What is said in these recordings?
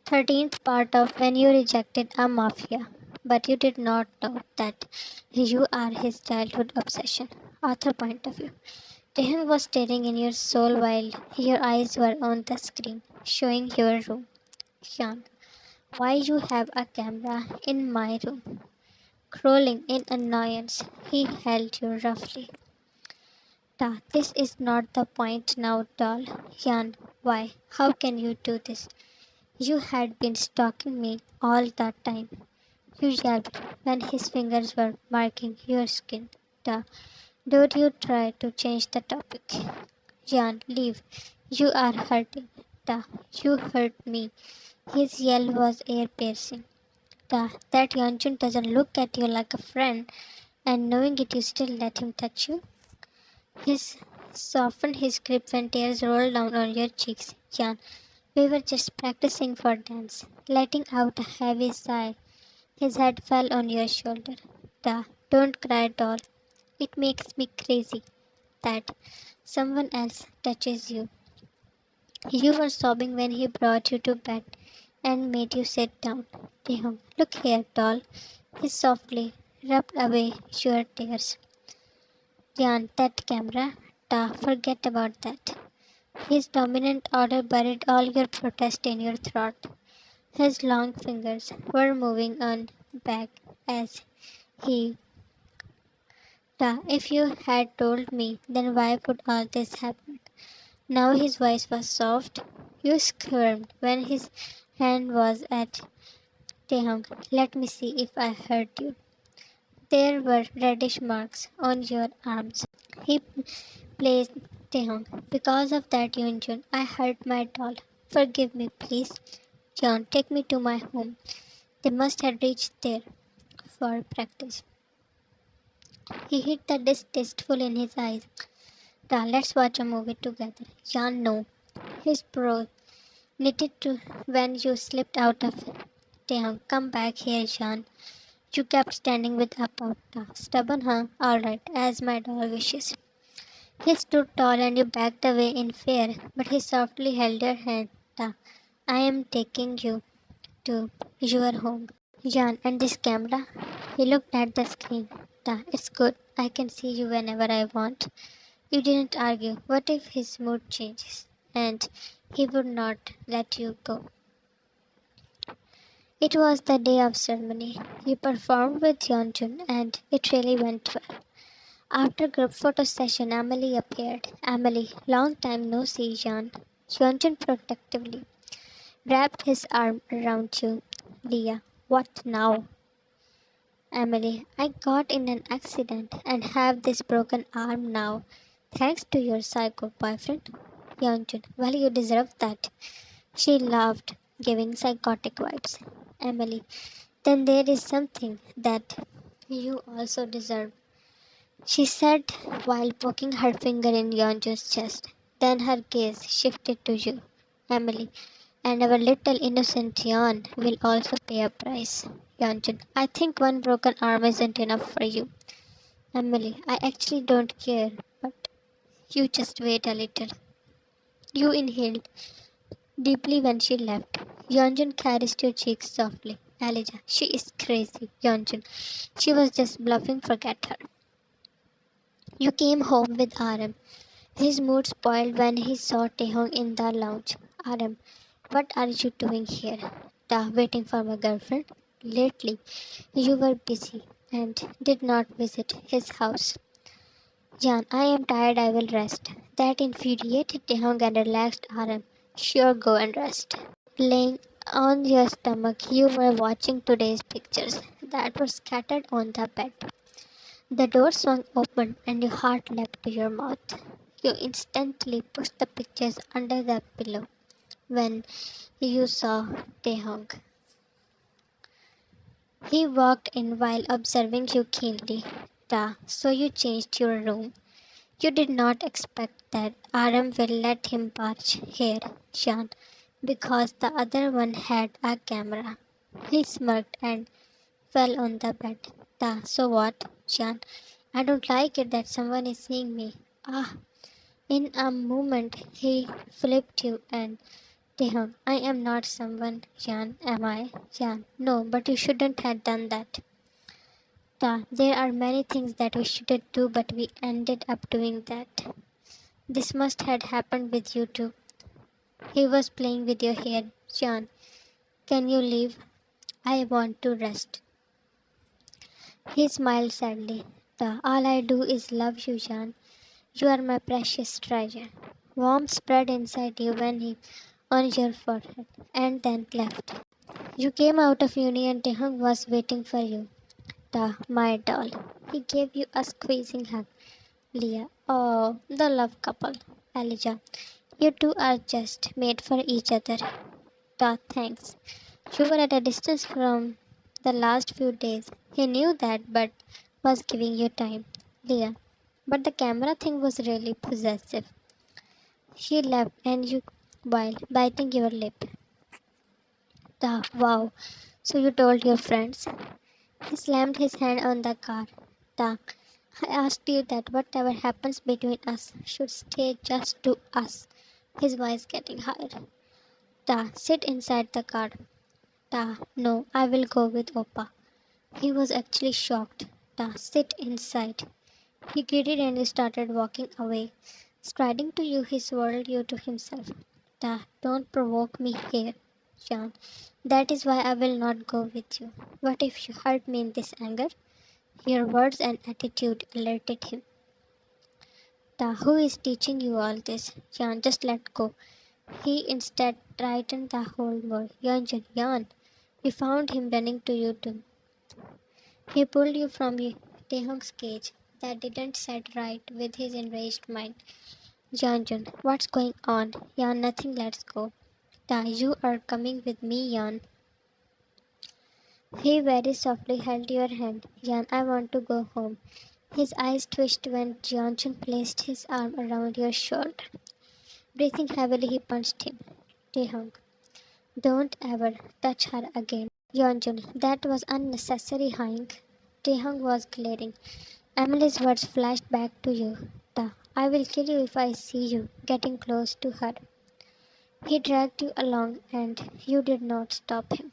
13th part of When You Rejected a Mafia. But you did not know that you are his childhood obsession. Author point of view. Taehyung was staring in your soul while your eyes were on the screen, showing your room. Hyun, why you have a camera in my room? Crawling in annoyance, he held you roughly. This is not the point now, doll. Hyun, why? How can you do this? You had been stalking me all that time. You yelled when his fingers were marking your skin. Don't you try to change the topic. Jan, leave. You are hurting. You hurt me. His yell was ear piercing. That Yeonjun doesn't look at you like a friend, and knowing it, you still let him touch you. His softened his grip when tears rolled down on your cheeks. Jan, we were just practicing for dance. Letting out a heavy sigh, his head fell on your shoulder. Don't cry, doll. It makes me crazy that someone else touches you. You were sobbing when he brought you to bed and made you sit down. Taehyung, look here, doll. He softly rubbed away your tears. Jan, that camera. Forget about that. His dominant order buried all your protest in your throat. His long fingers were moving on back as he. If you had told me, then why would all this happen? Now his voice was soft. You squirmed when his hand was at Taehyung. Let me see if I hurt you. There were reddish marks on your arms. He placed Taehyung. Because of that, Yunjun, I hurt my doll. Forgive me, please. John, take me to my home. They must have reached there for practice. He hid the distasteful in his eyes. Let's watch a movie together. Jan, no. His brow knitted to when you slipped out of Taehyung. Come back here, Jan. You kept standing with up out. Stubborn, huh? Alright, as my doll wishes. He stood tall and you backed away in fear, but he softly held your hand. I am taking you to your home. Jan, and this camera? He looked at the screen. It's good. I can see you whenever I want. You didn't argue. What if his mood changes and he would not let you go? It was the day of ceremony. You performed with Yeonjun and it really went well. After group photo session, Emily appeared. Emily, long time no see, Jan. Yeonjun protectively wrapped his arm around you. Leah, what now? Emily, I got in an accident and have this broken arm now. Thanks to your psycho boyfriend. Yeonjun, well, you deserve that. She laughed, giving psychotic vibes. Emily, then there is something that you also deserve, she said while poking her finger in Yeonjun's chest. Then her gaze shifted to you. Emily, and our little innocent Yeon will also pay a price. Yeonjun, I think one broken arm isn't enough for you. Emily, I actually don't care, but you just wait a little. You inhaled deeply when she left. Yeonjun caressed your cheeks softly. Elijah, she is crazy. Yeonjun, she was just bluffing, forget her. You came home with Aram. His mood spoiled when he saw Taehyung in the lounge. Aram, what are you doing here? Waiting for my girlfriend? Lately, you were busy and did not visit his house. Jan, I am tired, I will rest. That infuriated Taehyung and relaxed Aram. Sure, go and rest. Laying on your stomach, you were watching today's pictures that were scattered on the bed. The door swung open and your heart leapt to your mouth. You instantly pushed the pictures under the pillow when you saw Taehyung. He walked in while observing you keenly. So you changed your room. You did not expect that Aram will let him barge here, Shan, because the other one had a camera. He smirked and fell on the bed. So what, Shan? I don't like it that someone is seeing me. In a moment, he flipped you and Taehyung, I am not someone, Jan, am I? Jan, no, but you shouldn't have done that. Ta, there are many things that we shouldn't do, but we ended up doing that. This must have happened with you too. He was playing with your hair. Jan, can you leave? I want to rest. He smiled sadly. Ta, all I do is love you, Jan. You are my precious treasure. Warmth spread inside you when he on your forehead, and then left. You came out of uni and Taehyung was waiting for you. Ta, my doll. He gave you a squeezing hug. Leah, oh, the love couple. Elijah, you two are just made for each other. Ta, thanks. You were at a distance from the last few days. He knew that but was giving you time. Leah, but the camera thing was really possessive. She left and you while biting your lip. Ta, wow. So you told your friends? He slammed his hand on the car. Ta, I asked you that whatever happens between us should stay just to us. His voice getting higher. Ta, sit inside the car. Ta, no, I will go with Oppa. He was actually shocked. Ta, sit inside. He greeted and started walking away. Striding to you, he swirled you to himself. Ta, don't provoke me here, John. That is why I will not go with you. What if you hurt me in this anger? Your words and attitude alerted him. Ta, who is teaching you all this? Jan, just let go. He instead tightened the hold more. Yonjan, Jan. We found him running to you too. He pulled you from Taehyung's cage. That didn't set right with his enraged mind. Janjan, what's going on? Yan, nothing, let's go. Ta, you are coming with me, Yan. He very softly held your hand. Yan, I want to go home. His eyes twitched when Janjan placed his arm around your shoulder. Breathing heavily, he punched him. Taehyung, don't ever touch her again. Yeonjun, that was unnecessary, Hank. Taehyung was glaring. Emily's words flashed back to you. Ta, I will kill you if I see you getting close to her. He dragged you along and you did not stop him.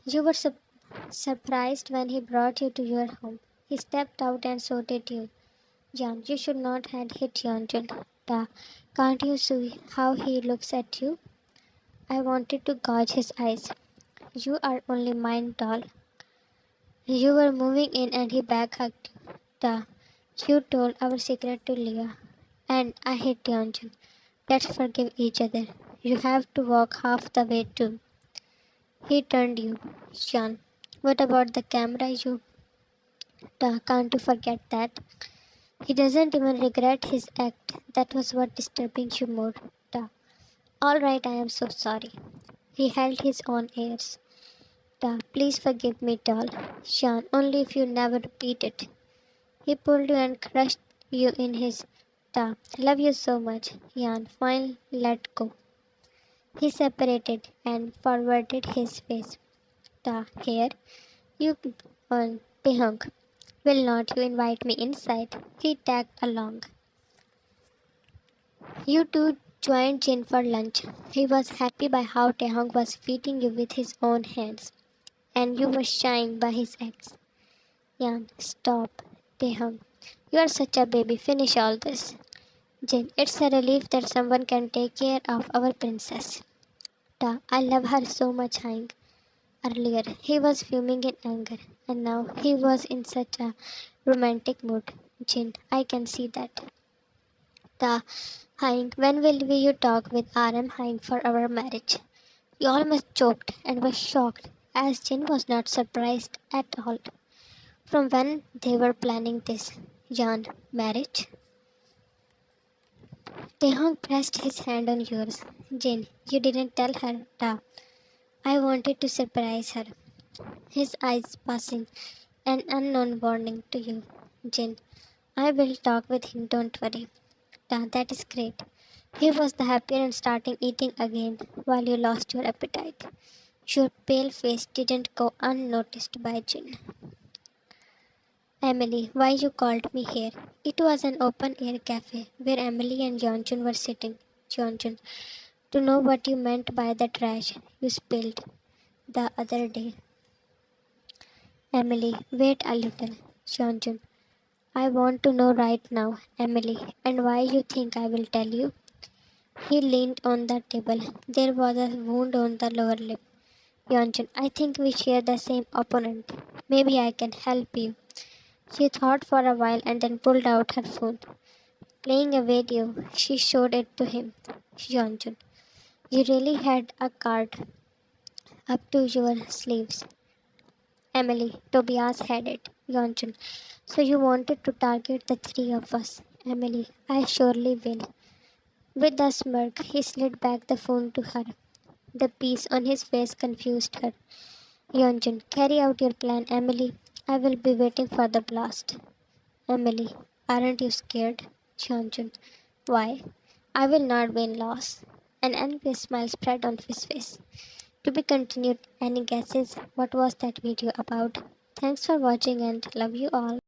You were surprised when he brought you to your home. He stepped out and so did you. Jan, you should not have hit Yeonjun. Ta, can't you see how he looks at you? I wanted to gouge his eyes. You are only mine, doll. You were moving in and he back hugged you. Ta, you told our secret to Leah. And I hate Yeonjun. Let's forgive each other. You have to walk half the way too. He turned you. Sean, what about the camera you can't you forget that? He doesn't even regret his act. That was what disturbing you more. Ta. All right, I am so sorry. He held his own ears. Ta, please forgive me, doll. Sean, only if you never repeat it. He pulled you and crushed you in his. Ta, love you so much. Yan, fine, let go. He separated and forwarded his face. Ta, here, you on Taehyung. Will not you invite me inside? He tagged along. You two joined Jin for lunch. He was happy by how Taehyung was feeding you with his own hands, and you were shying by his ex. Yan, stop. Taehyung, you are such a baby. Finish all this. Jin, it's a relief that someone can take care of our princess. Ta, I love her so much, Hang. Earlier, he was fuming in anger, and now he was in such a romantic mood. Jin, I can see that. Ta, Hang, when will you talk with RM Hang for our marriage? He almost choked and was shocked, as Jin was not surprised at all. From when they were planning this, Jan, marriage? Taehyung pressed his hand on yours. Jin, you didn't tell her, Ta. I wanted to surprise her. His eyes passing an unknown warning to you. Jin, I will talk with him, don't worry. Ta, that is great. He was the happier and starting eating again while you lost your appetite. Your pale face didn't go unnoticed by Jin. Emily, why you called me here? It was an open air cafe where Emily and Yeonjun were sitting. Johnson, to know what you meant by the trash you spilled the other day. Emily, wait a little. Johnson, I want to know right now, Emily, and why you think I will tell you. He leaned on the table. There was a wound on the lower lip. Johnson, I think we share the same opponent. Maybe I can help you. She thought for a while and then pulled out her phone. Playing a video, she showed it to him. Johnson, you really had a card up to your sleeves. Emily, Tobias had it. Johnson, so you wanted to target the three of us. Emily, I surely will. With a smirk, he slid back the phone to her. The peace on his face confused her. Johnson, carry out your plan, Emily. I will be waiting for the blast. Emily, aren't you scared? Johnson, why? I will not win loss. An envious smile spread on his face. To be continued. Any guesses? What was that video about? Thanks for watching and love you all.